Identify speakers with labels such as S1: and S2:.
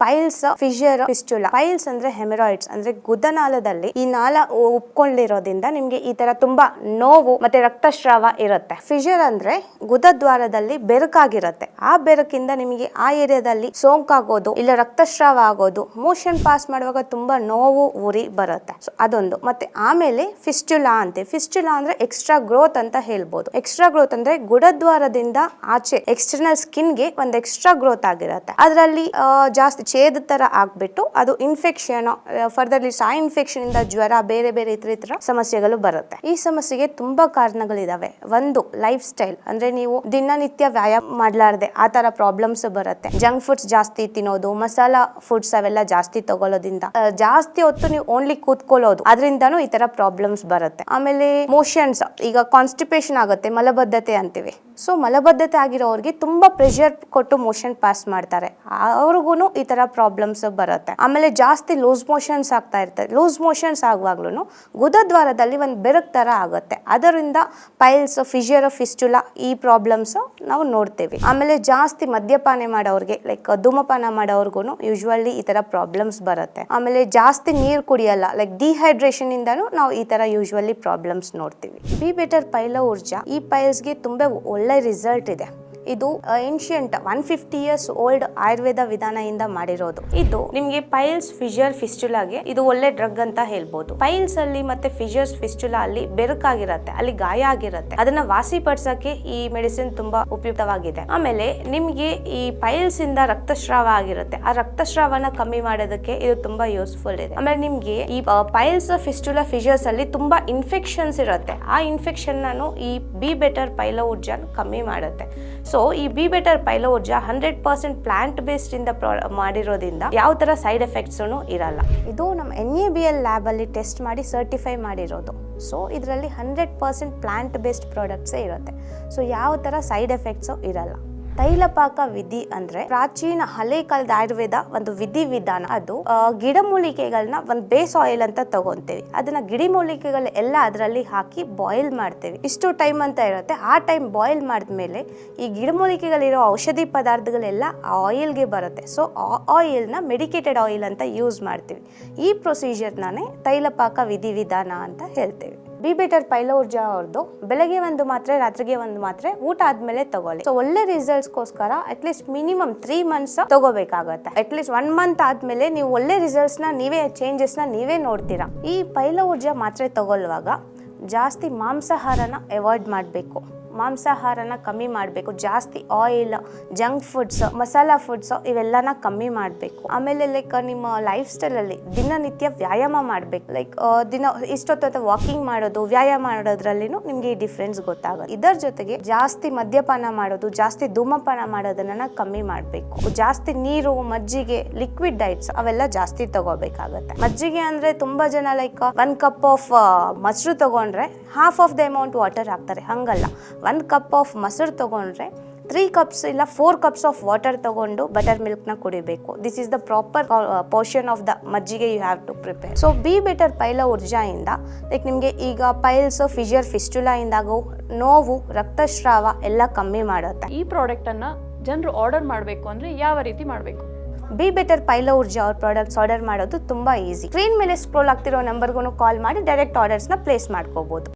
S1: Piles, Fisher, fistula. Piles ಅಂದ್ರೆ haemorrhoids ಅಂದ್ರೆ ಗುದನಾಳದಲ್ಲಿ ಈ ನಾಳ ಉಪ್ಕೊಂಡಿರೋದ್ರಿಂದ ನಿಮ್ಗೆ ಈ ತರ ತುಂಬಾ ನೋವು ಮತ್ತೆ ರಕ್ತಸ್ರಾವ ಇರುತ್ತೆ. ಫಿಷರ್ ಅಂದ್ರೆ ಗುದದ್ವಾರದಲ್ಲಿ ಬೆರಕಾಗಿರುತ್ತೆ. ಆ ಬೆರಕಿಂದ ನಿಮಗೆ ಆ ಏರಿಯಾದಲ್ಲಿ ಸೋಂಕಾಗೋದು ಇಲ್ಲ ರಕ್ತಸ್ರಾವ ಆಗೋದು, ಮೋಷನ್ ಪಾಸ್ ಮಾಡುವಾಗ ತುಂಬಾ ನೋವು ಉರಿ ಬರುತ್ತೆ. ಸೊ ಅದೊಂದು. ಮತ್ತೆ ಆಮೇಲೆ ಫಿಸ್ಟುಲಾ ಅಂತೆ. ಫಿಸ್ಟುಲಾ ಅಂದ್ರೆ ಎಕ್ಸ್ಟ್ರಾ ಗ್ರೋತ್ ಅಂತ ಹೇಳ್ಬೋದು. ಎಕ್ಸ್ಟ್ರಾ ಗ್ರೋತ್ ಅಂದ್ರೆ ಗುದದ್ವಾರದಿಂದ ಆಚೆ ಎಕ್ಸ್ಟರ್ನಲ್ ಸ್ಕಿನ್ಗೆ ಒಂದು ಎಕ್ಸ್ಟ್ರಾ ಗ್ರೋತ್ ಆಗಿರುತ್ತೆ. ಅದರಲ್ಲಿ ಜಾಸ್ತಿ ಛೇದ ತರ ಆಗ್ಬಿಟ್ಟು ಅದು ಇನ್ಫೆಕ್ಷನ್, ಫರ್ದರ್ಲಿ ಆ ಇನ್ಫೆಕ್ಷನ್ ಇಂದ ಜ್ವರ, ಬೇರೆ ಬೇರೆ ಇತರ ಸಮಸ್ಯೆಗಳು ಬರುತ್ತೆ. ಈ ಸಮಸ್ಯೆಗೆ ತುಂಬಾ ಕಾರಣಗಳಿದಾವೆ. ಒಂದು ಲೈಫ್ ಸ್ಟೈಲ್ ಅಂದ್ರೆ ನೀವು ದಿನನಿತ್ಯ ವ್ಯಾಯಾಮ ಮಾಡ್ಲಾರ್ದೆ ಆ ತರ ಪ್ರಾಬ್ಲಮ್ಸ್ ಬರುತ್ತೆ. ಜಂಕ್ ಫುಡ್ಸ್ ಜಾಸ್ತಿ ತಿನ್ನೋದು, ಮಸಾಲಾ ಫುಡ್ಸ್ ಅವೆಲ್ಲ ಜಾಸ್ತಿ ತಗೊಳ್ಳೋದ್ರಿಂದ, ಜಾಸ್ತಿ ಹೊತ್ತು ನೀವು ಓನ್ಲಿ ಕೂತ್ಕೊಳ್ಳೋದು, ಅದರಿಂದನೂ ಈ ತರ ಪ್ರಾಬ್ಲಮ್ಸ್ ಬರುತ್ತೆ. ಆಮೇಲೆ ಮೋಷನ್ಸ್, ಈಗ ಕಾನ್ಸ್ಟಿಪೇಷನ್ ಆಗುತ್ತೆ, ಮಲಬದ್ಧತೆ ಅಂತೀವಿ. ಸೊ ಮಲಬದ್ಧತೆ ಆಗಿರೋರಿಗೆ ತುಂಬಾ ಪ್ರೆಷರ್ ಕೊಟ್ಟು ಮೋಷನ್ ಪಾಸ್ ಮಾಡ್ತಾರೆ, ಅವ್ರಿಗೂ ಈ ತರ ಪ್ರಾಬ್ಲಮ್ಸ್ ಬರುತ್ತೆ. ಆಮೇಲೆ ಜಾಸ್ತಿ ಲೂಸ್ ಮೋಷನ್ಸ್ ಆಗ್ತಾ ಇರ್ತದೆ. ಲೂಸ್ ಮೋಷನ್ಸ್ ಆಗುವಾಗ್ಲೂ ಗುದದ್ವಾರದಲ್ಲಿ ಒಂದು ಬೆರಕ್ ತರ ಆಗುತ್ತೆ. ಅದರಿಂದ ಪೈಲ್ಸ್, ಫಿಷರ್, ಫಿಸ್ಟುಲಾ ಈ ಪ್ರಾಬ್ಲಮ್ಸ್ ನಾವು ನೋಡ್ತೇವೆ. ಆಮೇಲೆ ಜಾಸ್ತಿ ಮದ್ಯಪಾನ ಮಾಡೋರ್ಗೆ, ಲೈಕ್ ಧೂಮಪಾನ ಮಾಡೋರ್ಗು ಯೂಶುವಲಿ ಈ ತರ ಪ್ರಾಬ್ಲಮ್ಸ್ ಬರುತ್ತೆ. ಆಮೇಲೆ ಜಾಸ್ತಿ ನೀರು ಕುಡಿಯಲ್ಲ, ಲೈಕ್ ಡಿಹೈಡ್ರೇಷನ್ ಇಂದಾನು ನಾವು ಈ ತರ ಯೂಶುವಲಿ ಪ್ರಾಬ್ಲಮ್ಸ್ ನೋಡ್ತೀವಿ. ಬಿ ಬೆಟರ್ ಪೈಲ ಊರ್ಜಾ ಈ ಪೈಲ್ಸ್ಗೆ ತುಂಬಾ ಒಳ್ಳೆ ರಿಸಲ್ಟ್ ಇದೆ. ಇದು ಏನ್ಷಿಯಂಟ್ 150 years ಓಲ್ಡ್ ಆಯುರ್ವೇದ ವಿಧಾನದಿಂದ ಮಾಡಿರೋದು. ಇದು ನಿಮ್ಗೆ ಪೈಲ್ಸ್, ಫಿಷರ್, ಫಿಸ್ಟುಲಾಗೆ ಇದು ಒಳ್ಳೆ ಡ್ರಗ್ ಅಂತ ಹೇಳ್ಬೋದು. ಪೈಲ್ಸ್ ಅಲ್ಲಿ ಮತ್ತೆ ಫಿಷರ್ಸ್, ಫಿಸ್ಟುಲಾ ಅಲ್ಲಿ ಬೆರಕಾಗಿರತ್ತೆ, ಅಲ್ಲಿ ಗಾಯ ಆಗಿರತ್ತೆ. ಅದನ್ನ ವಾಸಿಪಡಿಸಕ್ಕೆ ಈ ಮೆಡಿಸಿನ್ ತುಂಬಾ ಉಪಯುಕ್ತವಾಗಿದೆ. ಆಮೇಲೆ ನಿಮ್ಗೆ ಈ ಪೈಲ್ಸ್ ಇಂದ ರಕ್ತಸ್ರಾವ ಆಗಿರುತ್ತೆ, ಆ ರಕ್ತಸ್ರಾವನ ಕಮ್ಮಿ ಮಾಡೋದಕ್ಕೆ ಇದು ತುಂಬಾ ಯೂಸ್ಫುಲ್ ಇದೆ. ಆಮೇಲೆ ನಿಮ್ಗೆ ಈ ಪೈಲ್ಸ್, ಫಿಸ್ಟುಲಾ, ಫಿಷರ್ಸ್ ಅಲ್ಲಿ ತುಂಬಾ ಇನ್ಫೆಕ್ಷನ್ಸ್ ಇರುತ್ತೆ. ಆ ಇನ್ಫೆಕ್ಷನ್ ನಾನು ಈ ಬಿ ಬೆಟರ್ ಪೈಲ ಊರ್ಜಾನ್ ಕಮ್ಮಿ ಮಾಡುತ್ತೆ. ಸೊ ಈ ಬಿ ಬೆಟರ್ ಪೈಲ ಊರ್ಜಾ 100% ಪ್ಲಾಂಟ್ ಬೇಸ್ಡ್ ಇಂದ ಮಾಡಿರೋದ್ರಿಂದ ಯಾವ ತರ ಸೈಡ್ ಎಫೆಕ್ಟ್ಸ್ ಇರಲ್ಲ. ಇದು ನಮ್ಮ NABL ಲ್ಯಾಬ್ ಅಲ್ಲಿ ಟೆಸ್ಟ್ ಮಾಡಿ ಸರ್ಟಿಫೈ ಮಾಡಿರೋದು. ಸೊ ಇದರಲ್ಲಿ 100% ಪ್ಲಾಂಟ್ ಬೇಸ್ಡ್ ಪ್ರಾಡಕ್ಟ್ಸ್ ಇರುತ್ತೆ. ಸೊ ಯಾವ ತರ ಸೈಡ್ ಎಫೆಕ್ಟ್ಸ್ ಇರಲ್ಲ. ತೈಲಪಾಕ ವಿಧಿ ಅಂದ್ರೆ ಪ್ರಾಚೀನ ಹಳೆ ಕಾಲದ ಆಯುರ್ವೇದ ಒಂದು ವಿಧಿ ವಿಧಾನ. ಅದು ಗಿಡಮೂಲಿಕೆಗಳನ್ನ ಒಂದು ಬೇಸ್ ಆಯಿಲ್ ಅಂತ ತಗೊಂತೇವೆ. ಅದನ್ನ ಗಿಡಮೂಲಿಕೆಗಳು ಎಲ್ಲ ಅದರಲ್ಲಿ ಹಾಕಿ ಬಾಯ್ಲ್ ಮಾಡ್ತೇವೆ. ಇಷ್ಟು ಟೈಮ್ ಅಂತ ಇರುತ್ತೆ. ಆ ಟೈಮ್ ಬಾಯ್ಲ್ ಮಾಡಿದ್ಮೇಲೆ ಈ ಗಿಡಮೂಲಿಕೆಗಳಿರೋ ಔಷಧಿ ಪದಾರ್ಥಗಳೆಲ್ಲ ಆ ಆಯಿಲ್ಗೆ ಬರುತ್ತೆ. ಸೊ ಆ ಆಯಿಲ್ನ ಮೆಡಿಕೇಟೆಡ್ ಆಯಿಲ್ ಅಂತ ಯೂಸ್ ಮಾಡ್ತೀವಿ. ಈ ಪ್ರೊಸೀಜರ್ನೇ ತೈಲಪಾಕ ವಿಧಿ ವಿಧಾನ ಅಂತ ಹೇಳ್ತೇವೆ. ಬಿ ಬೆಟರ್ ಪೈಲ ಊರ್ಜಾ ಅವ್ರದ್ದು ಬೆಳಗ್ಗೆ ಒಂದು ಮಾತ್ರೆ, ರಾತ್ರಿಗೆ ಒಂದು ಮಾತ್ರೆ, ಊಟ ಆದ್ಮೇಲೆ ತಗೊಳ್ಳಿ. ಸೊ ಒಳ್ಳೆ ರಿಸಲ್ಟ್ಸ್ಗೋಸ್ಕರ ಅಟ್ಲೀಸ್ಟ್ ಮಿನಿಮಮ್ 3 months ತಗೋಬೇಕಾಗತ್ತೆ. ಅಟ್ಲೀಸ್ಟ್ 1 month ಆದ್ಮೇಲೆ ನೀವು ಒಳ್ಳೆ ರಿಸಲ್ಟ್ಸ್ ನ ನೀವೇ, ಚೇಂಜಸ್ ನ ನೀವೇ ನೋಡ್ತೀರಾ. ಈ ಪೈಲ ಊರ್ಜಾ ಮಾತ್ರೆ ತಗೊಳ್ಳುವಾಗ ಜಾಸ್ತಿ ಮಾಂಸಾಹಾರನ ಅವಾಯ್ಡ್ ಮಾಡಬೇಕು, ಮಾಂಸಾಹಾರನ ಕಮ್ಮಿ ಮಾಡಬೇಕು. ಜಾಸ್ತಿ oil, junk foods, masala foods ಇವೆಲ್ಲನ ಕಮ್ಮಿ ಮಾಡಬೇಕು. ಆಮೇಲೆ ಲೈಕ್ ನಿಮ್ಮ ಲೈಫ್ ಸ್ಟೈಲಲ್ಲಿ ದಿನನಿತ್ಯ ವ್ಯಾಯಾಮ ಮಾಡಬೇಕು. ಲೈಕ್ ದಿನ ಇಷ್ಟೊತ್ತ ವಾಕಿಂಗ್ ಮಾಡೋದು, ವ್ಯಾಯಾಮ ಮಾಡೋದ್ರಲ್ಲಿನೂ ನಿಮ್ಗೆ ಈ ಡಿಫ್ರೆನ್ಸ್ ಗೊತ್ತಾಗುತ್ತೆ. ಇದರ ಜೊತೆಗೆ ಜಾಸ್ತಿ ಮದ್ಯಪಾನ ಮಾಡೋದು, ಜಾಸ್ತಿ ಧೂಮಪಾನ ಮಾಡೋದನ್ನ ಕಮ್ಮಿ ಮಾಡಬೇಕು. ಜಾಸ್ತಿ ನೀರು, ಮಜ್ಜಿಗೆ, ಲಿಕ್ವಿಡ್ ಡೈಟ್ಸ್ ಅವೆಲ್ಲ ಜಾಸ್ತಿ ತಗೋಬೇಕಾಗತ್ತೆ. ಮಜ್ಜಿಗೆ ಅಂದ್ರೆ ತುಂಬಾ ಜನ ಲೈಕ್ 1 cup ಆಫ್ ಮೊಸರು ತಗೊಂಡ್ರೆ half of the amount water ಹಾಕ್ತಾರೆ. ಹಂಗಲ್ಲ, 1 cup ಆಫ್ ಮೊಸರು ತಗೊಂಡ್ರೆ 3 cups ಇಲ್ಲ 4 cups ಆಫ್ ವಾಟರ್ ತಗೊಂಡು ಬಟರ್ ಮಿಲ್ಕ್ ನ ಕುಡಿಬೇಕು. This is the proper portion of the ಮಜ್ಜಿಗೆ you have to prepare. So be better ಪೈಲ ಊರ್ಜಾ ಇಂದ ಲೈಕ್ ನಿಮ್ಗೆ ಈಗ ಪೈಲ್ಸ್, ಫಿಷರ್, ಫಿಸ್ಟುಲಾ ಇಂದಾಗೋ ನೋವು, ರಕ್ತಸ್ರಾವ ಎಲ್ಲ ಕಮ್ಮಿ ಮಾಡುತ್ತೆ.
S2: ಈ ಪ್ರಾಡಕ್ಟ್ ಅನ್ನ ಜನರು ಆರ್ಡರ್ ಮಾಡಬೇಕು ಅಂದ್ರೆ ಯಾವ ರೀತಿ ಮಾಡಬೇಕು?
S1: ಬಿ ಬೆಟರ್ ಪೈಲ ಊರ್ಜಾ ಅವ್ರ ಪ್ರಾಡಕ್ಟ್ಸ್ ಆರ್ಡರ್ ಮಾಡೋದು ತುಂಬಾ ಈಸಿ. ಸ್ಕ್ರೀನ್ ಮೇಲೆ ಸ್ಕ್ರೋಲ್ ಆಗ್ತಿರೋ ನಂಬರ್ಗೂ ಕಾಲ್ ಮಾಡಿ ಡೈರೆಕ್ಟ್ ಆರ್ಡರ್ಸ್ ನ ಪ್ಲೇಸ್ ಮಾಡ್ಕೋಬಹುದು.